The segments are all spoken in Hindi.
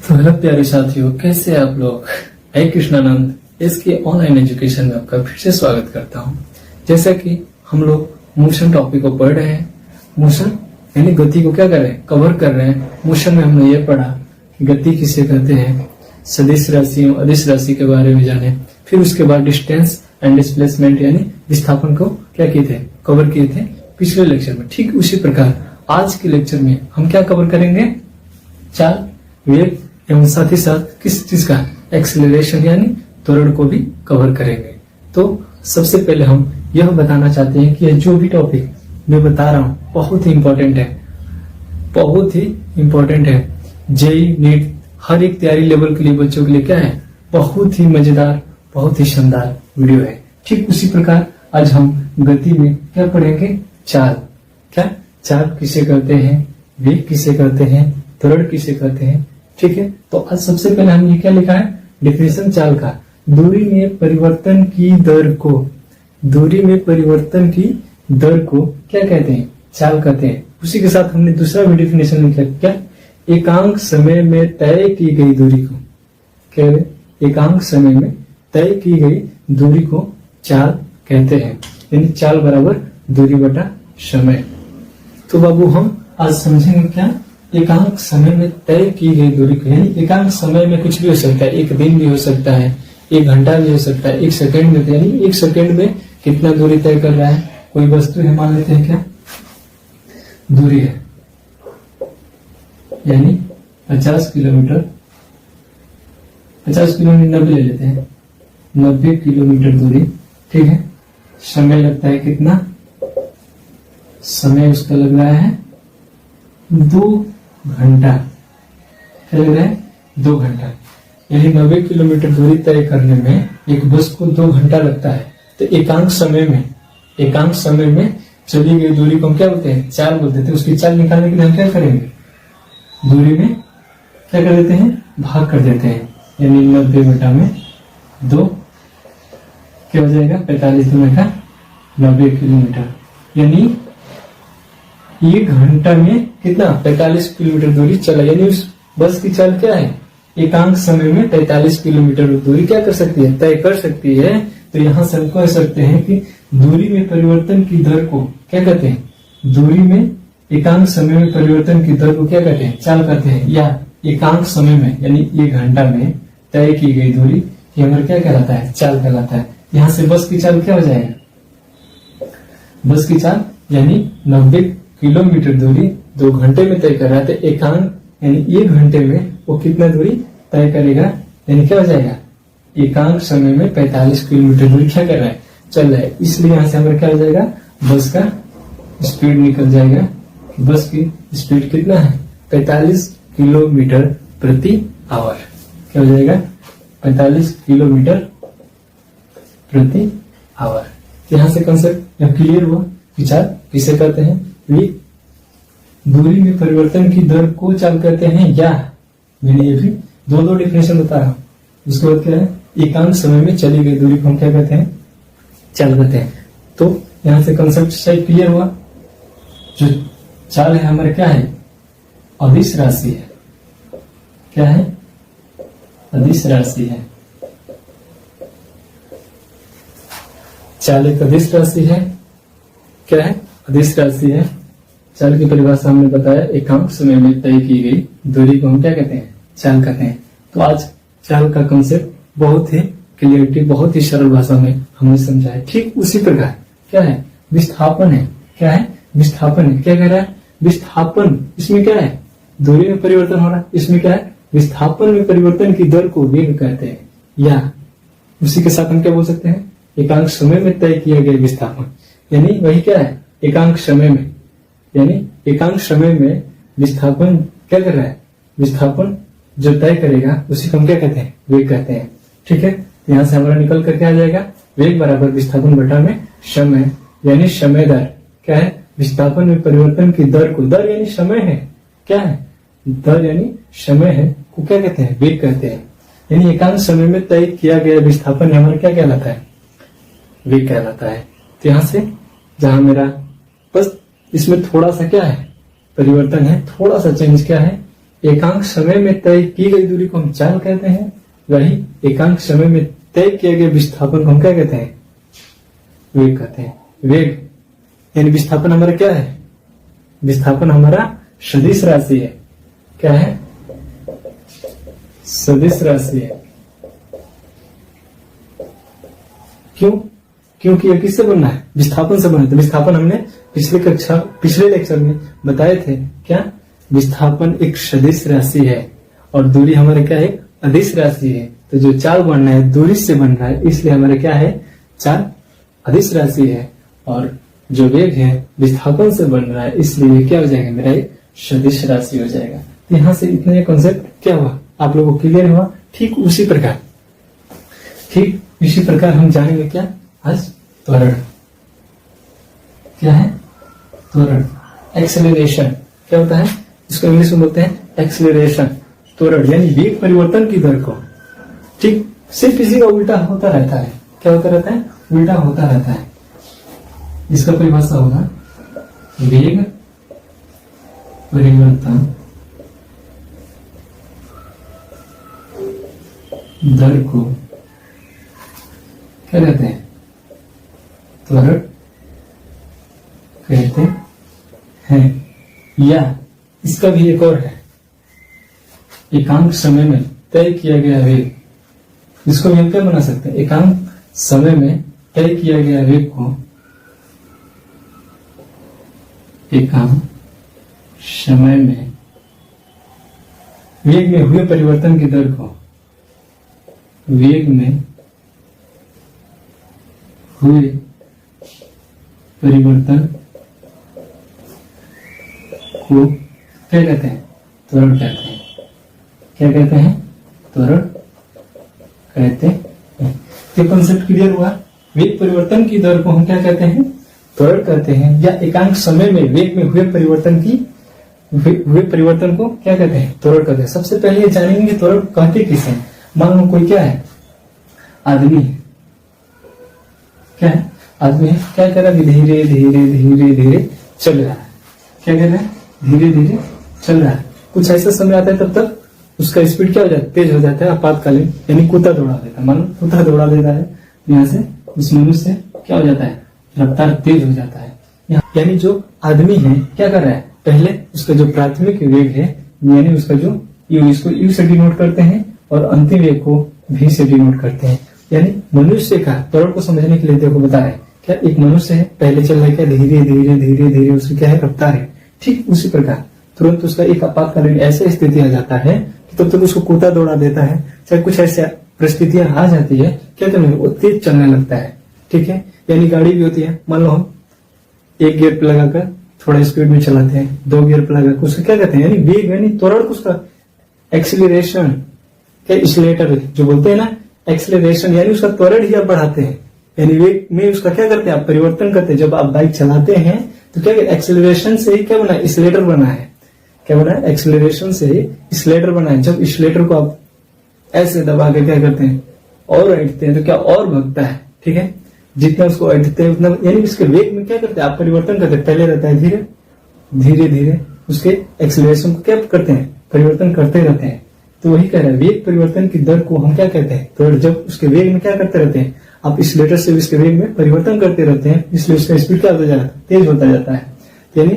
तो हेलो प्यारे साथियों, कैसे हैं आप लोग। मैं कृष्णानंद इसके ऑनलाइन एजुकेशन में आपका फिर से स्वागत करता हूं। जैसा कि हम लोग मोशन टॉपिक को पढ़ रहे हैं, मोशन यानी गति को क्या कर रहे हैं, कवर कर रहे हैं। मोशन में हमने ये पढ़ा कि गति किसे कहते हैं, सदिश राशियों अदिश राशि के बारे में जाने, फिर उसके बाद डिस्टेंस एंड डिस्प्लेसमेंट यानी विस्थापन को क्या किए थे, कवर किए थे पिछले लेक्चर में। ठीक उसी प्रकार आज के लेक्चर में हम क्या कवर करेंगे, चाल, वेग एवं साथ ही साथ किस चीज का, एक्सेलरेशन यानी त्वरण को भी कवर करेंगे। तो सबसे पहले हम यह बताना चाहते हैं कि यह जो भी टॉपिक मैं बता रहा हूँ बहुत ही इंपॉर्टेंट है, बहुत ही इंपॉर्टेंट है। जेई नीट हर एक तैयारी लेवल के लिए बच्चों के लिए क्या है, बहुत ही मजेदार, बहुत ही शानदार वीडियो है। ठीक उसी प्रकार आज हम गति में क्या पढ़ेंगे, चाल। क्या चाल किसे कहते हैं, वेग किसे कहते हैं, त्वरण किसे कहते हैं। ठीक है, तो आज सबसे पहले हमने क्या लिखा है, डेफिनेशन चाल का। दूरी में परिवर्तन की दर को, दूरी में परिवर्तन की दर को क्या कहते हैं, चाल कहते हैं। उसी के साथ हमने दूसरा भी डेफिनेशन लिखा, क्या, एकांक समय में तय की गई दूरी को क्या है, एकांक समय में तय की गई दूरी को चाल कहते हैं। यानी चाल बराबर दूरी बटा समय। तो बाबू हम आज समझेंगे क्या, एकांक समय में तय की गई दूरी को। यानी एकांक समय में कुछ भी हो सकता है, एक दिन भी हो सकता है, एक घंटा भी हो सकता है, एक सेकंड में, यानी एक सेकंड में कितना दूरी तय कर रहा है। कोई वस्तु है, मान लेते हैं क्या, दूरी है यानी 50 किलोमीटर, 50 किलोमीटर 90 ले लेते हैं, 90 किलोमीटर दूरी। ठीक है, समय लगता है कितना, समय उसका लग रहा है 2 घंटा। क्या लग रहा है, 2 घंटा। यानी 90 किलोमीटर दूरी तय करने में एक बस को 2 घंटा लगता है। तो एकांक समय में, एकांक समय में चली गई दूरी को हम क्या बोलते हैं, चाल बोलते थे। उसकी चाल निकालने के लिए हम क्या करेंगे, दूरी में क्या कर देते हैं, भाग कर देते हैं। यानी 90 बटा में 2 क्या हो जाएगा, 45 दूनी का 90 किलोमीटर। यानी 1 घंटा में कितना, 45 किलोमीटर दूरी चला। यानी उस बस की चाल क्या है, एकांक समय में 45 किलोमीटर दूरी क्या कर सकती है, तय कर सकती है। तो यहां से हम कह सकते हैं कि दूरी में परिवर्तन की दर को क्या कहते हैं, दूरी में एकांक समय में परिवर्तन की दर को क्या कहते हैं, चाल कहते हैं। या एकांक समय में यानी 1 घंटा में तय की गई दूरी ये हमारा क्या कहलाता है, चाल कहलाता है। यहाँ से बस की चाल क्या हो जाएगा, बस की चाल यानी 90 किलोमीटर दूरी 2 घंटे में तय कर रहा है। एकांक यानी 1 घंटे में वो कितना दूरी तय करेगा, यानी क्या हो जाएगा, एकांक समय में 45 किलोमीटर दूरी क्या कर रहा है, चल रहा है। इसलिए यहां से हमारा क्या हो जाएगा, बस का स्पीड निकल जाएगा। बस की स्पीड कितना है, 45 किलोमीटर प्रति आवर। क्या हो जाएगा, 45 किलोमीटर प्रति आवर। यहां से कंसेप्ट क्लियर हुआ कि चाल किसे कहते हैं, वेग दूरी में परिवर्तन की दर को चाल कहते हैं। या मैंने ये भी दो डिफिनेशन बता रहा हूं। उसके बाद क्या है, एकांक समय में चली गई दूरी को हम क्या कहते हैं, चाल कहते हैं। तो यहां से कंसेप्ट शायद क्लियर हुआ। जो चाल है हमारे क्या है, अदिश राशि है। क्या है, अदिश राशि है। चाल एक अदिश राशि है। क्या है, अदिश राशि है। चाल की परिभाषा हमने बताया, एकांक समय में तय की गई दूरी को हम क्या कहते हैं, चाल कहते हैं। तो आज चाल का कंसेप्ट बहुत ही क्लियरिटी, बहुत ही सरल भाषा में हमने समझा है। ठीक उसी प्रकार क्या है, विस्थापन है। क्या है, विस्थापन है। क्या कह रहा है, विस्थापन, इसमें क्या है, दूरी में परिवर्तन हो रहा है। इसमें क्या है, विस्थापन में परिवर्तन की दर को वेग कहते हैं। या उसी के साथ हम क्या बोल सकते हैं, एकांक समय में तय किया गया विस्थापन। यानी वही क्या है, एकांक समय में, यानी एकांक समय में विस्थापन क्या कर रहा है, विस्थापन जो तय करेगा उसी को हम क्या कहते हैं, वेग कहते हैं। ठीक है, यहां से हमारा निकल कर क्या आ जाएगा, वेग बराबर विस्थापन बटा में समय। यानी समय दर क्या है, विस्थापन में परिवर्तन की दर को, दर यानी समय है, क्या है, दर यानी समय है, को क्या कहते हैं, वेग कहते हैं। यानी एकांक समय में तय किया गया विस्थापन हमारा क्या कहलाता है, वेग कहलाता है। तो यहां से जहां मेरा बस इसमें थोड़ा सा क्या है, परिवर्तन है, थोड़ा सा चेंज क्या है, एकांक समय में तय की गई दूरी को हम चाल कहते हैं, वही एकांक समय में तय किए गए विस्थापन को हम क्या कहते हैं? वेग कहते हैं। वेग यानी विस्थापन हमारा क्या है? विस्थापन हमारा सदिश राशि है। क्या है? सदिश राशि है। क्यों? क्योंकि ये किससे बनना है? विस्थापन से बना है। तो विस्थापन हमने पिछले लेक्चर में बताए थे। क्या? विस्थापन एक सदिश राशि है और दूरी हमारे क्या है? अदिश राशि है। तो जो चाल बनना है दूरी से बन रहा है, इसलिए हमारे क्या है? चाल अदिश राशि है। और जो वेग है विस्थापन से बन रहा है, इसलिए क्या हो जाएगा? मेरा एक सदिश राशि हो जाएगा। तो यहां से इतना ये कॉन्सेप्ट क्या हुआ? आप लोगों को क्लियर हुआ? ठीक उसी प्रकार हम जानेंगे क्या आज? त्वरण। क्या है? त्वरण, एक्सेलरेशन। क्या होता है? इसको इंग्लिश में बोलते हैं एक्सेलरेशन। त्वरण यानी वेग परिवर्तन की दर को ठीक सिर्फ इसी का उल्टा होता रहता है। क्या होता रहता है? उल्टा होता रहता है। इसका परिभाषा होगा वेग परिवर्तन दर को क्या कहते हैं? त्वरण कहते हैं। या इसका भी एक और है, एकांक समय में तय किया गया वेग। इसको भी हम क्या बना सकते हैं? एकांक समय में तय किया गया वेग को एकांक समय में वेग में हुए परिवर्तन की दर को वेग में हुए परिवर्तन को क्या कहते हैं? त्वरण कहते हैं। क्या कहते हैं? त्वरण कहते हैं। ये कॉन्सेप्ट क्लियर हुआ? वेग परिवर्तन की दर को हम क्या कहते हैं? त्वरण कहते हैं। या एकांक समय में वेग में हुए परिवर्तन को क्या कहते हैं? त्वरण कहते हैं। सबसे पहले ये जानेंगे त्वरण कहते किसे? मान लो कोई क्या है? आदमी है। क्या है? आदमी है। क्या कर रहा है? धीरे धीरे धीरे धीरे चल रहा है। क्या कर रहा है? धीरे धीरे चल रहा है। कुछ ऐसा समय आता है तब तक उसका स्पीड क्या हो जाता है? तेज हो जाता है, आपातकालीन, यानी कुत्ता दौड़ा देता है। मानो कुत्ता दौड़ा देता है, यहाँ से उस मनुष्य क्या हो जाता है? रफ्तार तेज हो जाता है। यानी जो आदमी है क्या कर रहा है? पहले उसका जो प्राथमिक वेग है, यानी उसका जो यू, इसको यू से डिनोट करते हैं और अंतिम वेग को भी से डिनोट करते हैं। यानी मनुष्य का त्वरण को समझने के लिए देखो बता रहे हैं क्या? एक मनुष्य है, पहले चल रहा है क्या? धीरे धीरे धीरे धीरे उसकी क्या है? रफ्तार है। ठीक उसी प्रकार तुरंत उसका एक आपातकालीन ऐसा स्थिति आ जाता है कि तब तक उसको कुत्ता दौड़ा देता है, चाहे कुछ ऐसी परिस्थितियां आ जाती है, क्या करने वो तेज चलने लगता है। ठीक है? यानी गाड़ी भी होती है, मान लो हम एक गियर पे लगाकर थोड़ा स्पीड में चलाते हैं, 2 गियर पे लगाकर, उसको क्या कहते हैं? यानी वेग यानी त्वरण उसका एक्सीलरेशन। क्या? एक्सीलरेटर जो बोलते हैं ना, एक्सीलरेशन यानी उसका त्वरण ही आप बढ़ाते हैं। यानी वेग में उसका क्या करते हैं? आप परिवर्तन करते हैं। जब आप बाइक चलाते हैं तो क्या एक्सीलरेशन से ही क्या बना है? एक्सीलरेटर बना है। क्या बना है? एक्सीलरेशन से ही एक्सीलरेटर बना है। जब एक्सीलरेटर को आप ऐसे दबा के क्या करते हैं? और ऐंठते हैं तो क्या और भगता है। ठीक है? जितना उसको ऐंठते हैं उतना, यानी उसके वेग में क्या करते हैं? आप परिवर्तन करते हैं। पहले रहता है धीरे धीरे धीरे, उसके एक्सीलरेशन को क्या करते हैं? परिवर्तन करते रहते हैं। तो वही कह रहा है वेग परिवर्तन की दर को हम क्या कहते हैं? तो जब उसके वेग में क्या करते रहते हैं? आप एक्सीलरेटर से उसके वेग में परिवर्तन करते रहते हैं, इसलिए उसका स्पीड क्या होता जाता है? तेज होता जाता है। यानी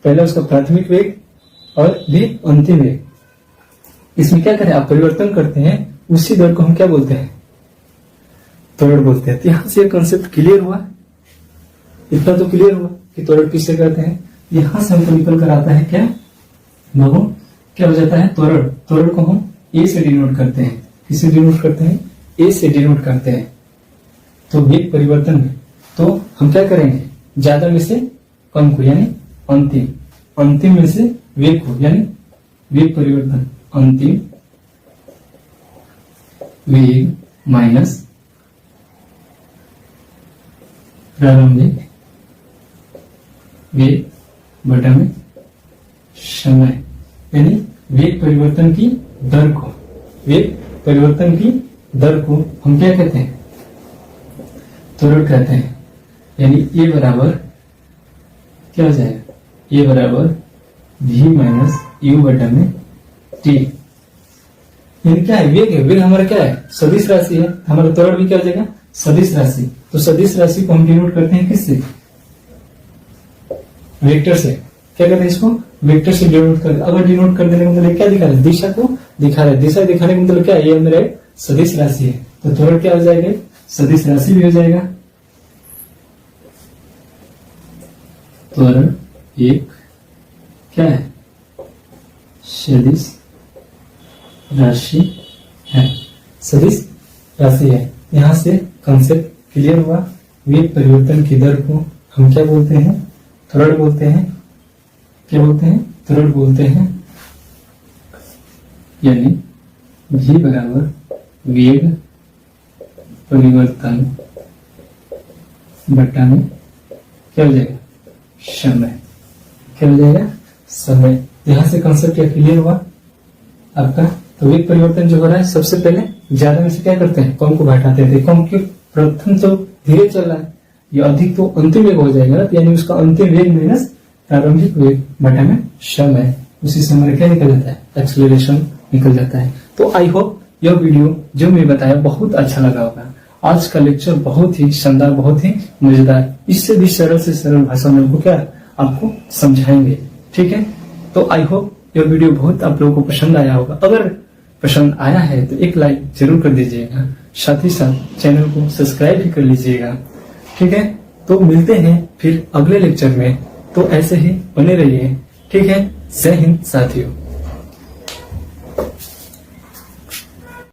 पहले उसका प्राथमिक वेग और भी अंतिम वेग, इसमें क्या करें? आप परिवर्तन करते हैं, उसी दर को हम क्या बोलते हैं? त्वरण बोलते हैं। तो यहां से कॉन्सेप्ट क्लियर हुआ? इतना तो क्लियर हुआ कि त्वरण किससे कहते हैं। यहां से हमको निकल कर आता है क्या बाबू? क्या हो जाता है? त्वरण। त्वरण को हम ए से डिनोट करते हैं। किससे डिनोट करते हैं? ए से डिनोट करते हैं। तो वेग परिवर्तन में तो हम क्या करेंगे? ज्यादा में से कम को, यानी अंतिम, अंतिम में से वेग को, यानी वेग परिवर्तन अंतिम वेग माइनस प्रारंभिक वेग बटा में समय, यानी वेग परिवर्तन की दर को, वेग परिवर्तन की दर को हम क्या कहते हैं? त्वरण कहते हैं। यानी ए बराबर क्या हो जाएगा? ए बराबर v माइनस यू बटा में टी। यानी क्या है, वेग है। वेग हमारा क्या है, सदिश राशि है। हमारा त्वरण भी क्या हो जाएगा, सदिश राशि। तो सदिश राशि को हम डिनोट करते हैं किससे, वेक्टर से। क्या कहते हैं इसको, वेक्टर से डिनोट कर। अगर डिनोट कर देने का मतलब क्या दिखा रहा है, दिशा को दिखा रहा है। दिशा दिखाने का मतलब क्या है, ये मेरा एक सदिश राशि है। तो त्वरण क्या हो जाएगा, सदिश राशि भी हो जाएगा। त्वरण एक क्या है, सदिश राशि है। सदिश राशि है। यहां से कंसेप्ट क्लियर हुआ। वेग परिवर्तन की दर को हम क्या बोलते हैं, त्वरण बोलते हैं। क्या बोलते हैं, त्वरण बोलते हैं। यानी v बराबर वेग परिवर्तन बटा में क्या हो जाएगा, समय। क्या हो जाएगा, समय। यहां से कंसेप्ट क्या क्लियर हुआ आपका। तो वेग परिवर्तन जो हो रहा है, सबसे पहले ज्यादा में से क्या करते हैं, कम को घटाते थे। कम क्यों, प्रथम तो धीरे चल रहा है, ये अधिक तो अंतिम वेग हो जाएगा ना। तो यानी उसका अंतिम वेग माइनस प्रारंभिक वेग बटा में समय। उसी समय क्या निकल जाता है, एक्सेलरेशन निकल जाता है। तो आई होप यह वीडियो जो मैं बताया बहुत अच्छा लगा होगा। आज का लेक्चर बहुत ही शानदार, बहुत ही मजेदार। इससे भी सरल से सरल भाषा में आपको क्या, आपको समझाएंगे। ठीक है, तो आई होप यह वीडियो बहुत आप लोगों को पसंद आया होगा। अगर पसंद आया है तो एक लाइक जरूर कर दीजिएगा, साथ ही साथ चैनल को सब्सक्राइब भी कर लीजिएगा। ठीक है, तो मिलते हैं फिर अगले लेक्चर में। तो ऐसे ही बने रहिए। ठीक है, जय हिंद साथियों।